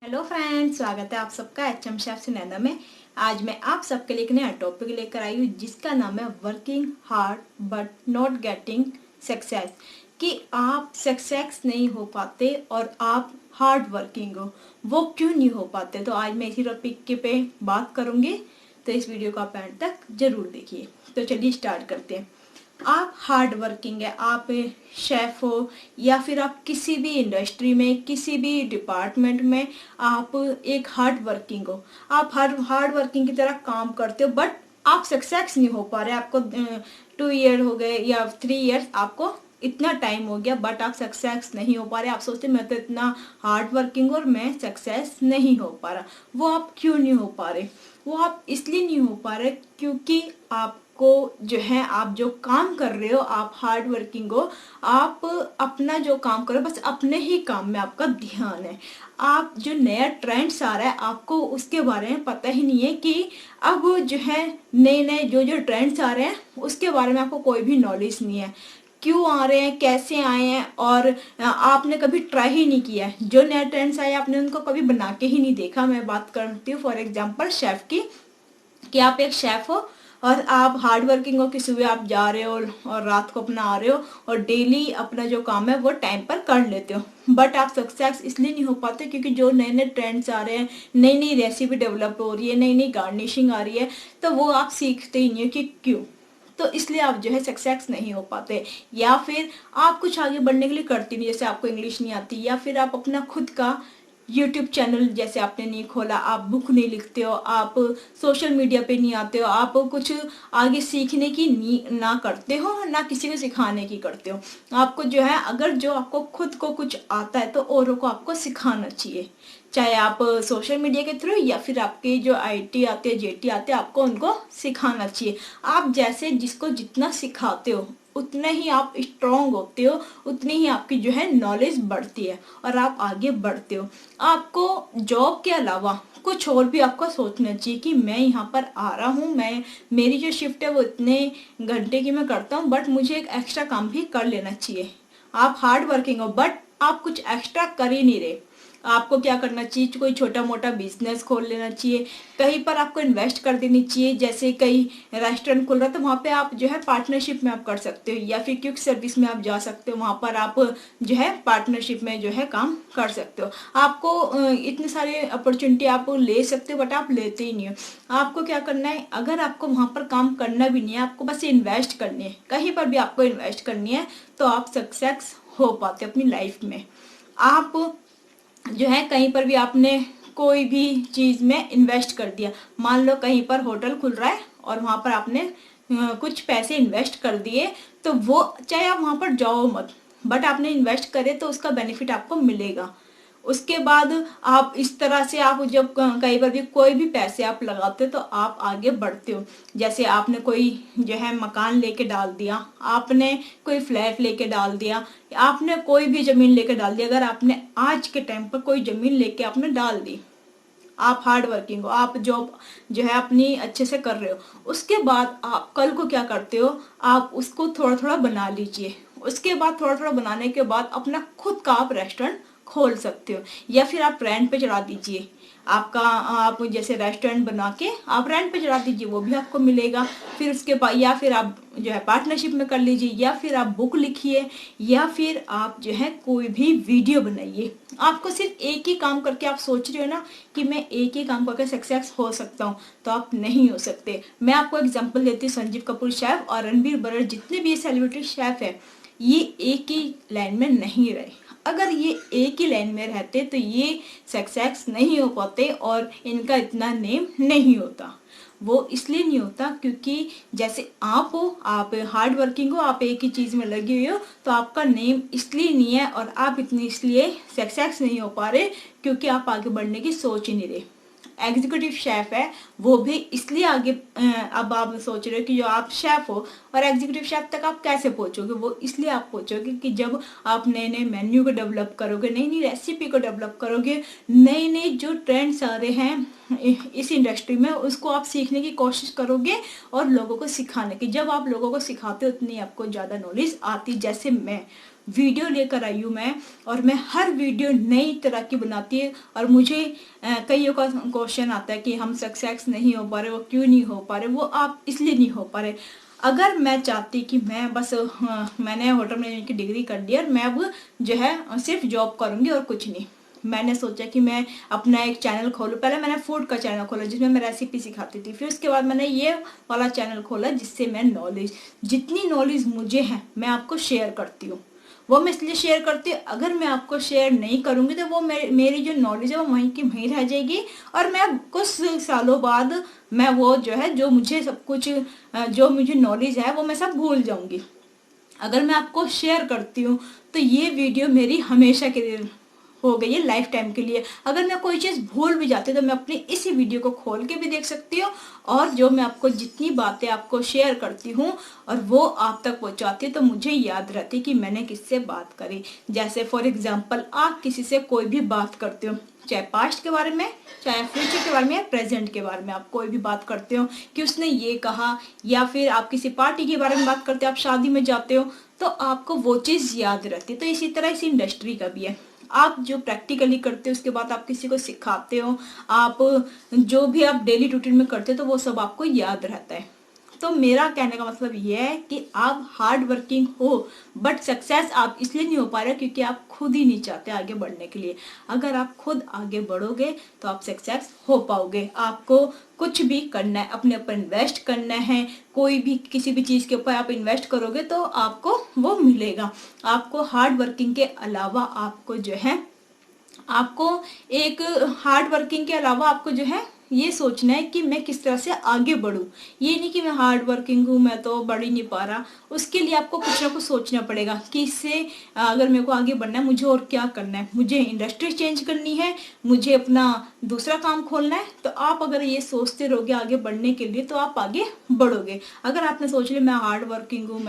Hello friends, स्वागत है आप सबका एचएम शेफ सुनैना में। आज मैं आप सबके लिए एक नया टॉपिक लेकर आई हूँ जिसका नाम है working hard but not getting success. कि आप सक्सेस नहीं हो पाते और आप हार्ड वर्किंग हो, वो क्यों नहीं हो पाते। तो आज मैं इसी टॉपिक के पे बात करूँगी, तो इस वीडियो को आप एंड तक जरूर देखिए। तो चलिए स्टार्ट करते हैं। आप हार्ड वर्किंग है, आप शेफ हो या फिर आप किसी भी इंडस्ट्री में किसी भी डिपार्टमेंट में आप एक हार्ड वर्किंग हो। आप हार्ड वर्किंग की तरह काम करते हो बट आप सक्सेस नहीं हो पा रहे। आपको 2 ईयर हो गए या 3 ईयर्स, आपको इतना टाइम हो गया बट आप सक्सेस नहीं हो पा रहे। आप सोचते मैं तो इतना हार्ड वर्किंग और मैं सक्सेस नहीं हो पा रहा। वो आप क्यों नहीं हो पा रहे? वो आप इसलिए नहीं हो पा रहे क्योंकि आपको जो है, आप जो काम कर रहे हो, आप हार्ड वर्किंग हो, आप अपना जो काम करो बस अपने ही काम में आपका ध्यान है। आप जो नया ट्रेंड्स आ रहा है आपको उसके बारे में पता ही नहीं है कि अब जो है नए नए जो ट्रेंड्स आ रहे हैं उसके बारे में आपको कोई भी नॉलेज नहीं है। क्यों आ रहे हैं, कैसे आए हैं, और आपने कभी ट्राई ही नहीं किया है। जो नया ट्रेंड्स आए आपने उनको कभी बना के ही नहीं देखा। मैं बात करती हूँ फॉर एग्जांपल शेफ की, कि आप एक शेफ हो और आप हार्ड वर्किंग हो कि सुबह आप जा रहे हो और रात को अपना आ रहे हो और डेली अपना जो काम है वो टाइम पर कर लेते हो। बट आप सक्सेस इसलिए नहीं हो पाते क्योंकि जो नए नए ट्रेंड्स आ रहे हैं, नई नई रेसिपी डेवलप हो रही है, नई नई गार्निशिंग आ रही है, तो वो आप सीखते ही नहीं हो कि क्यों। तो इसलिए आप जो है सक्सेस नहीं हो पाते। या फिर आप कुछ आगे बढ़ने के लिए करती नहीं, जैसे आपको इंग्लिश नहीं आती, या फिर आप अपना खुद का यूट्यूब चैनल जैसे आपने नहीं खोला, आप बुक नहीं लिखते हो, आप सोशल मीडिया पे नहीं आते हो, आप कुछ आगे सीखने की ना करते हो ना किसी को सिखाने की करते हो। आपको जो है, अगर जो आपको खुद को कुछ आता है तो औरों को आपको सिखाना चाहिए, चाहे आप सोशल मीडिया के थ्रू या फिर आपके जो आईटी आते हैं, जेटी आते हैं, आपको उनको सिखाना चाहिए। आप जैसे जिसको जितना सिखाते हो उतने ही आप स्ट्रांग होते हो, उतनी ही आपकी जो है नॉलेज बढ़ती है और आप आगे बढ़ते हो। आपको जॉब के अलावा कुछ और भी आपको सोचना चाहिए कि मैं यहाँ पर आ रहा हूँ, मैं मेरी जो शिफ्ट है वो इतने घंटे की मैं करता हूँ बट मुझे एक एक्स्ट्रा काम भी कर लेना चाहिए। आप हार्ड वर्किंग हो बट आप कुछ एक्स्ट्रा कर ही नहीं रहे। आपको क्या करना चाहिए, कोई छोटा मोटा बिजनेस खोल लेना चाहिए, कहीं पर आपको इन्वेस्ट कर देनी चाहिए। जैसे कई रेस्टोरेंट खुल रहा है तो वहाँ पे आप जो है पार्टनरशिप में आप कर सकते हो, या फिर क्विक सर्विस में आप जा सकते हो, वहाँ पर आप जो है पार्टनरशिप में जो है काम कर सकते हो। आपको इतने सारे अपॉर्चुनिटी आप ले सकते हो बट आप लेते ही नहीं हो। आपको क्या करना है, अगर आपको वहाँ पर काम करना भी नहीं है, आपको बस इन्वेस्ट करनी है, कहीं पर भी आपको इन्वेस्ट करनी है, तो आप सक्सेस हो पाते अपनी लाइफ में। आप जो है कहीं पर भी आपने कोई भी चीज में इन्वेस्ट कर दिया, मान लो कहीं पर होटल खुल रहा है और वहां पर आपने कुछ पैसे इन्वेस्ट कर दिए, तो वो चाहे आप वहां पर जाओ मत, बट आपने इन्वेस्ट करे तो उसका बेनिफिट आपको मिलेगा। उसके बाद आप इस तरह से, आप जब कई बार भी कोई भी पैसे आप लगाते हो तो आप आगे बढ़ते हो। जैसे आपने कोई जो है मकान लेके डाल दिया, आपने कोई फ्लैट लेके डाल दिया, आपने कोई भी जमीन लेके डाल दी। अगर आपने आज के टाइम पर कोई जमीन लेके आपने डाल दी, आप हार्ड वर्किंग हो, आप जॉब जो है अपनी अच्छे से कर रहे हो, उसके बाद आप कल को क्या करते हो, आप उसको थोड़ा थोड़ा बना लीजिए। उसके बाद थोड़ा थोड़ा बनाने के बाद अपना खुद का आप रेस्टोरेंट खोल सकते हो, या फिर आप रेंट पे चढ़ा दीजिए। आपका आप जैसे रेस्टोरेंट बना के आप रेंट पे चढ़ा दीजिए, वो भी आपको मिलेगा। फिर उसके बाद या फिर आप जो है पार्टनरशिप में कर लीजिए, या फिर आप बुक लिखिए, या फिर आप जो है कोई भी वीडियो बनाइए। आपको सिर्फ एक ही काम करके आप सोच रहे हो ना कि मैं एक ही काम करके सक्सेस हो सकता हूँ, तो आप नहीं हो सकते। मैं आपको एग्जांपल देती हूँ, संजीव कपूर शेफ और रणबीर बरार, जितने भी ये सेलिब्रिटी शेफ है, ये एक ही लाइन में नहीं रहे। अगर ये एक ही लाइन में रहते तो ये सक्सेस नहीं हो पाते और इनका इतना नेम नहीं होता। वो इसलिए नहीं होता क्योंकि जैसे आप हो, आप हार्ड वर्किंग हो, आप एक ही चीज में लगे हुए हो, तो आपका नेम इसलिए नहीं है और आप इतनी इसलिए सक्सेस नहीं हो पा रहे क्योंकि आप आगे बढ़ने की सोच ही नहीं रहे। एग्जीक्यूटिव शेफ है वो भी इसलिए आगे, अब आप सोच रहे हो कि जो आप शेफ हो और एग्जीक्यूटिव शेफ तक आप कैसे पहुंचोगे, वो इसलिए आप पहुंचोगे कि जब आप नए नए मेन्यू को डेवलप करोगे, नई नई रेसिपी को डेवलप करोगे, नए नए जो ट्रेंड्स आ रहे हैं इस इंडस्ट्री में उसको आप सीखने की कोशिश करोगे और लोगों को सिखाने की। जब आप लोगों को सिखाते हो उतनी आपको ज्यादा नॉलेज आती। जैसे मैं वीडियो लेकर आई हूँ मैं, और मैं हर वीडियो नई तरह की बनाती है। और मुझे कईयों का क्वेश्चन आता है कि हम सक्सेस नहीं हो पा रहे, वो क्यों नहीं हो पा रहे? वो आप इसलिए नहीं हो पा रहे। अगर मैं चाहती कि मैं बस मैंने होटल मैनेजमेंट की डिग्री कर ली और मैं अब जो है सिर्फ जॉब करूंगी और कुछ नहीं, मैंने सोचा कि मैं अपना एक चैनल खोलूं। पहले मैंने फूड का चैनल खोला जिसमें मैं रेसिपी सिखाती थी, फिर उसके बाद मैंने ये वाला चैनल खोला जिससे मैं नॉलेज, जितनी नॉलेज मुझे है मैं आपको शेयर करती हूँ। वो मैं इसलिए शेयर करती हूँ, अगर मैं आपको शेयर नहीं करूंगी तो वो मेरी जो नॉलेज है वो वहीं की वहीं रह जाएगी, और मैं कुछ सालों बाद मैं वो जो है, जो मुझे सब कुछ जो मुझे नॉलेज है वो मैं सब भूल जाऊंगी। अगर मैं आपको शेयर करती हूँ तो ये वीडियो मेरी हमेशा के लिए हो गई है, लाइफ टाइम के लिए। अगर मैं कोई चीज़ भूल भी जाती हूँ तो मैं अपनी इसी वीडियो को खोल के भी देख सकती हूँ, और जो मैं आपको जितनी बातें आपको शेयर करती हूँ और वो आप तक पहुँचाती हूँ तो मुझे याद रहती कि मैंने किससे बात करी। जैसे फॉर एग्जाम्पल, आप किसी से कोई भी बात करते हो, चाहे पास्ट के बारे में, चाहे फ्यूचर के बारे में, या प्रेजेंट के बारे में, आप कोई भी बात करते हो कि उसने ये कहा, या फिर आप किसी पार्टी के बारे में बात करते हो, आप शादी में जाते हो तो आपको वो चीज़ याद रहती है। तो इसी तरह इस इंडस्ट्री का भी है, आप जो प्रैक्टिकली करते हो उसके बाद आप किसी को सिखाते हो, आप जो भी आप डेली रूटीन में करते हो तो वो सब आपको याद रहता है। तो मेरा कहने का मतलब ये है कि आप हार्ड वर्किंग हो, बट सक्सेस आप इसलिए नहीं हो पा रहे क्योंकि आप खुद ही नहीं चाहते आगे बढ़ने के लिए। अगर आप खुद आगे बढ़ोगे तो आप सक्सेस हो पाओगे। आपको कुछ भी करना है, अपने ऊपर इन्वेस्ट करना है, कोई भी किसी भी चीज़ के ऊपर आप इन्वेस्ट करोगे तो आपको वो मिलेगा। आपको हार्ड वर्किंग के अलावा आपको जो है, आपको एक हार्ड वर्किंग के अलावा आपको जो है ये सोचना है कि मैं किस तरह से आगे बढ़ूं। ये नहीं कि मैं हार्ड वर्किंग हूँ, मैं तो बढ़ ही नहीं पा रहा। उसके लिए आपको कुछ ना कुछ सोचना पड़ेगा कि इससे अगर मेरे को आगे बढ़ना है मुझे और क्या करना है, मुझे इंडस्ट्री चेंज करनी है, मुझे अपना दूसरा काम खोलना है। तो आप अगर ये सोचते रहोगे आगे बढ़ने के लिए तो आप आगे बढ़ोगे। अगर आपने सोच लिया मैं हार्ड वर्किंग हूँ,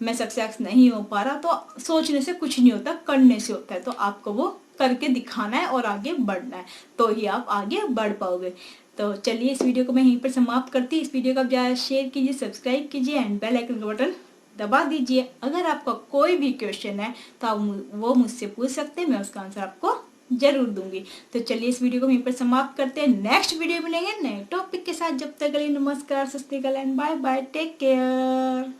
मैं सक्सेस नहीं हो पा रहा, तो सोचने से कुछ नहीं होता, करने से होता है। तो आपको वो करके दिखाना है और आगे बढ़ना है, तो ही आप आगे बढ़ पाओगे। तो चलिए इस वीडियो को मैं यहीं पर समाप्त करती। इस वीडियो को आप ज़्यादा शेयर कीजिए, सब्सक्राइब कीजिए एंड बेल आइकन का बटन दबा दीजिए। अगर आपका कोई भी क्वेश्चन है तो आप वो मुझसे पूछ सकते हैं, मैं उसका आंसर आपको जरूर दूंगी। तो चलिए इस वीडियो को यहीं पर समाप्त करते हैं। नेक्स्ट वीडियो मिलेंगे नए टॉपिक के साथ। जब तक के लिए नमस्कार, Sat Shri Akal and bye bye, take care.